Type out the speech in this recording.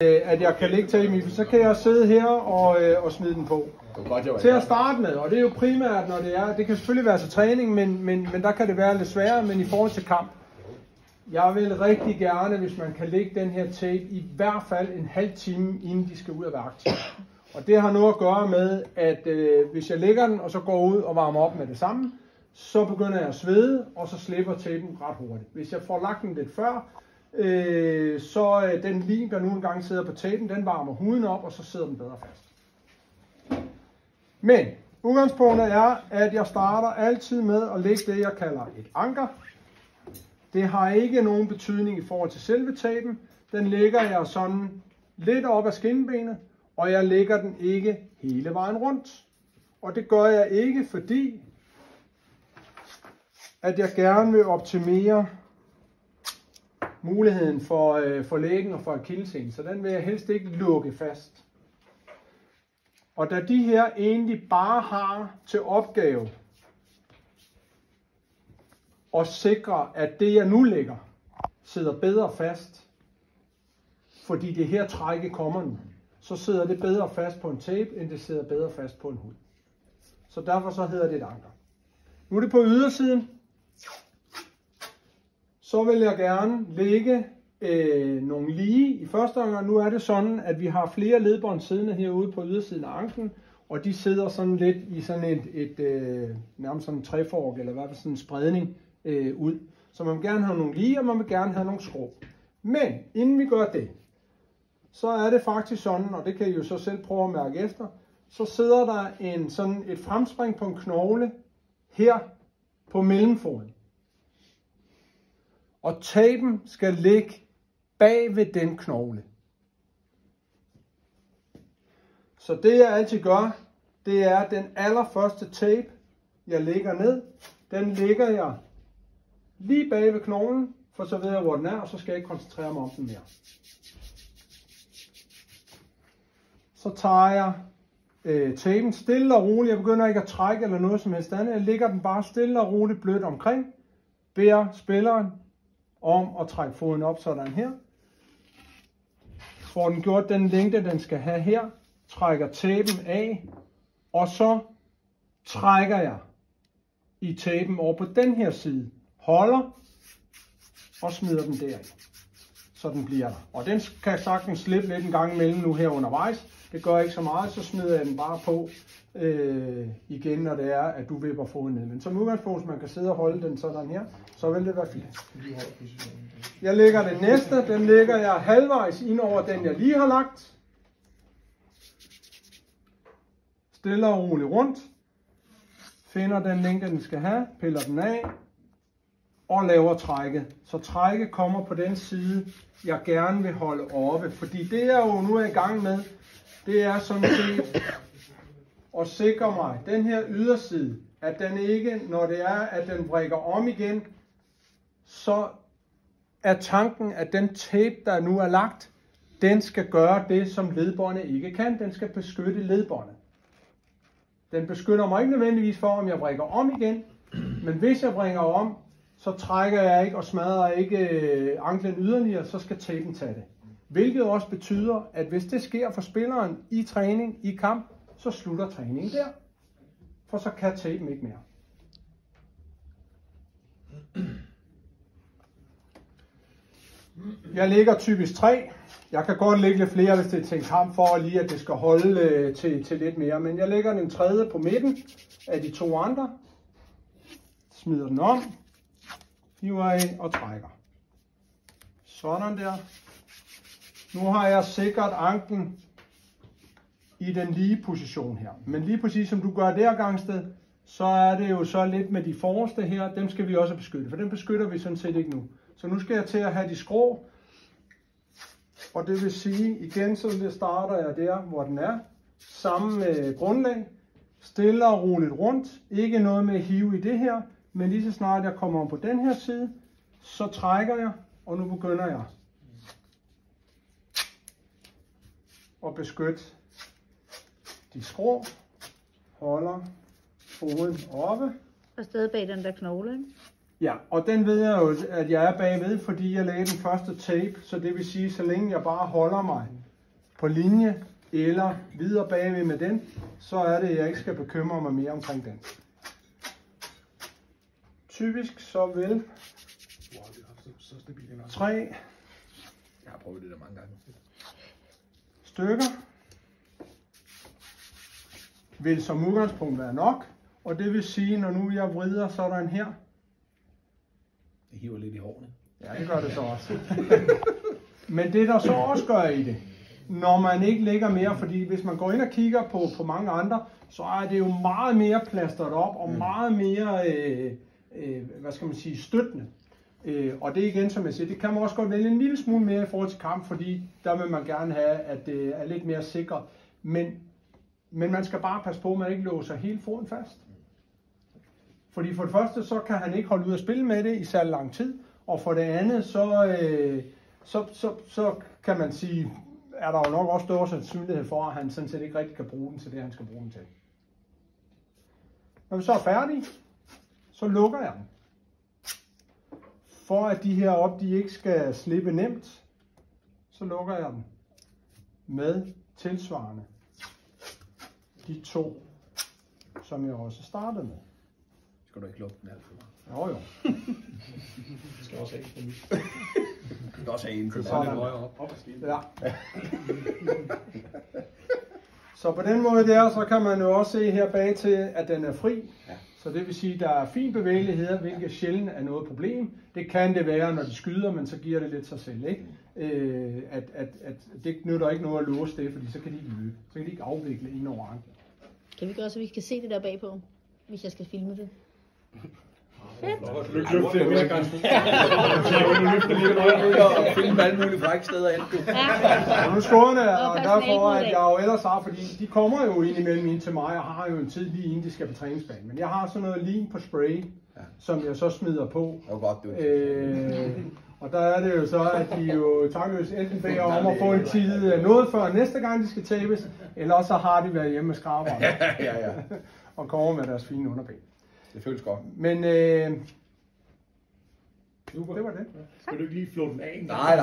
at jeg kan lægge tapen i, så kan jeg sidde her og smide den på. Til at starte med, og det er jo primært, når det kan selvfølgelig være til træning, men der kan det være lidt sværere, men i forhold til kamp. Jeg vil rigtig gerne, hvis man kan lægge den her tape i hvert fald en halv time, inden de skal ud og være aktive. Og det har noget at gøre med, at hvis jeg lægger den, og så går ud og varmer op med det samme, så begynder jeg at svede, og så slipper tapen ret hurtigt. Hvis jeg får lagt den lidt før, så den lim, der nu engang sidder på tapen, den varmer huden op, og så sidder den bedre fast. Men udgangspunktet er, at jeg starter altid med at lægge det, jeg kalder et anker. Det har ikke nogen betydning i forhold til selve tapen. Den lægger jeg sådan lidt op ad skinnebenet, og jeg lægger den ikke hele vejen rundt. Og det gør jeg ikke, fordi at jeg gerne vil optimere muligheden for lægen og for akillescenen, så den vil jeg helst ikke lukke fast. Og da de her egentlig bare har til opgave at sikre, at det jeg nu lægger sidder bedre fast, fordi det her trække kommer nu, så sidder det bedre fast på en tape, end det sidder bedre fast på en hud. Så derfor så hedder det et anker. Nu er det på ydersiden. Så vil jeg gerne lægge nogle lige i første omgang. Nu er det sådan, at vi har flere ledbånd siddende herude på ydersiden af anklen, og de sidder sådan lidt i sådan nærmest sådan en trefork, eller i hvert fald sådan en spredning ud. Så man vil gerne have nogle lige, og man vil gerne have nogle skrå. Men inden vi gør det, så er det faktisk sådan, og det kan I jo så selv prøve at mærke efter, så sidder der sådan et fremspring på en knogle her på mellemfoden. Og tapen skal ligge bag ved den knogle. Så det jeg altid gør, det er den allerførste tape, jeg lægger ned. Den lægger jeg lige bag ved knoglen, for så ved jeg hvor den er, og så skal jeg ikke koncentrere mig om den mere. Så tager jeg tapen stille og roligt. Jeg begynder ikke at trække eller noget som helst andet. Jeg lægger den bare stille og roligt blødt omkring. Beder spilleren om at trække foden op sådan her. Får den gjort den længde, den skal have her. Trækker tapen af. Og så trækker jeg i tapen over på den her side. Holder og smider den deri. Så den bliver der. Og den kan sagtens slippe lidt en gang imellem nu her undervejs. Det gør ikke så meget, så smider jeg den bare på igen, når det er, at du vipper foden ned. Men som udgangspunkt, man kan sidde og holde den sådan her, så vil det være fint. Jeg lægger den næste, den lægger jeg halvvejs ind over den, jeg lige har lagt. Stille og roligt rundt. Finder den længde, den skal have, piller den af og laver trækket. Så trækket kommer på den side, jeg gerne vil holde oppe. Fordi det jeg jo nu er i gang med, det er sådan set at sikre mig, den her yderside, at den ikke, når det er, at den brækker om igen, så er tanken, at den tape, der nu er lagt, den skal gøre det, som ledbåndet ikke kan. Den skal beskytte ledbåndet. Den beskytter mig ikke nødvendigvis for, om jeg brækker om igen, men hvis jeg brækker om, så trækker jeg ikke og smadrer ikke anklen yderligere, så skal tapen tage det. Hvilket også betyder, at hvis det sker for spilleren i træning, i kamp, så slutter træningen der. For så kan tapen ikke mere. Jeg lægger typisk 3. Jeg kan godt lægge lidt flere, hvis det er til en kamp, for lige at det skal holde til lidt mere. Men jeg lægger den tredje på midten af de to andre. Smider den om. Hiver af og trækker. Sådan der. Nu har jeg sikret anklen i den lige position her. Men lige præcis som du gør der, Gangsted, så er det jo så lidt med de forreste her. Dem skal vi også beskytte, for dem beskytter vi sådan set ikke nu. Så nu skal jeg til at have de skrå. Og det vil sige, igen så starter jeg der, hvor den er. Sammen med grundlag. Stille og roligt rundt. Ikke noget med at hive i det her. Men lige så snart jeg kommer om på den her side, så trækker jeg, og nu begynder jeg at beskytte de skrå, holder foden oppe. Og stadig bag den der knogle, ikke? Ja, og den ved jeg jo, at jeg er bagved, fordi jeg lagde den første tape, så det vil sige, så længe jeg bare holder mig på linje eller videre bagved med den, så er det, at jeg ikke skal bekymre mig mere omkring den. Typisk så vil 3 Jeg har prøvet det der mange gange. stykker vil som udgangspunkt være nok, og det vil sige, når nu jeg vrider sådan her. Det hiver lidt i hårene. Ja, det gør det så også. Men det der så også gør i det, når man ikke lægger mere, fordi hvis man går ind og kigger på mange andre, så er det jo meget mere plastret op og meget mere, hvad skal man sige, støttende. Og det igen, som jeg siger, det kan man også godt vælge en lille smule mere i forhold til kamp, fordi der vil man gerne have, at det er lidt mere sikkert. Men man skal bare passe på, at man ikke låser helt foden fast. Fordi for det første, så kan han ikke holde ud at spille med det i særlig lang tid, og for det andet, så kan man sige, er der jo nok også større sandsynlighed for, at han sådan set ikke rigtig kan bruge den til det, han skal bruge den til. Når vi så er færdige, så lukker jeg den. For at de her op, de ikke skal slippe nemt, så lukker jeg den med tilsvarende de 2, som jeg også startede med. Skal du ikke lukke den alt for meget? Jo. Du skal også have en for mit. Du skal også have en for sådan. Ja. Så på den måde der, så kan man jo også se her bag til, at den er fri. Ja. Så det vil sige, at der er fin bevægelighed, hvilket sjældent er noget problem. Det kan det være, når de skyder, men så giver det lidt sig selv, ikke? At det nytter ikke noget at låse det, fordi så kan de ikke løbe. Så kan de ikke afvikle en over anklen. Kan vi gøre, så vi kan se det der bagpå, hvis jeg skal filme det? Løft det mere gange. Og filme alle mulige frække steder hen. Ja, nu skårene, og derfor at jeg jo ellers har, fordi de kommer jo indimellem ind til mig, og har jo en tid lige inden de skal på træningsbanen. Men jeg har sådan noget lim på spray, som jeg så smider på. Det var godt, du og der er det jo så, at de jo takløst enten beder om at få en tid noget før næste gang de skal tabes, eller så har de været hjemme med skraberne. Ja. Og kommer med deres fine underben. Det føles godt. Men det var det. Skal du ikke lige flå den af? Nej.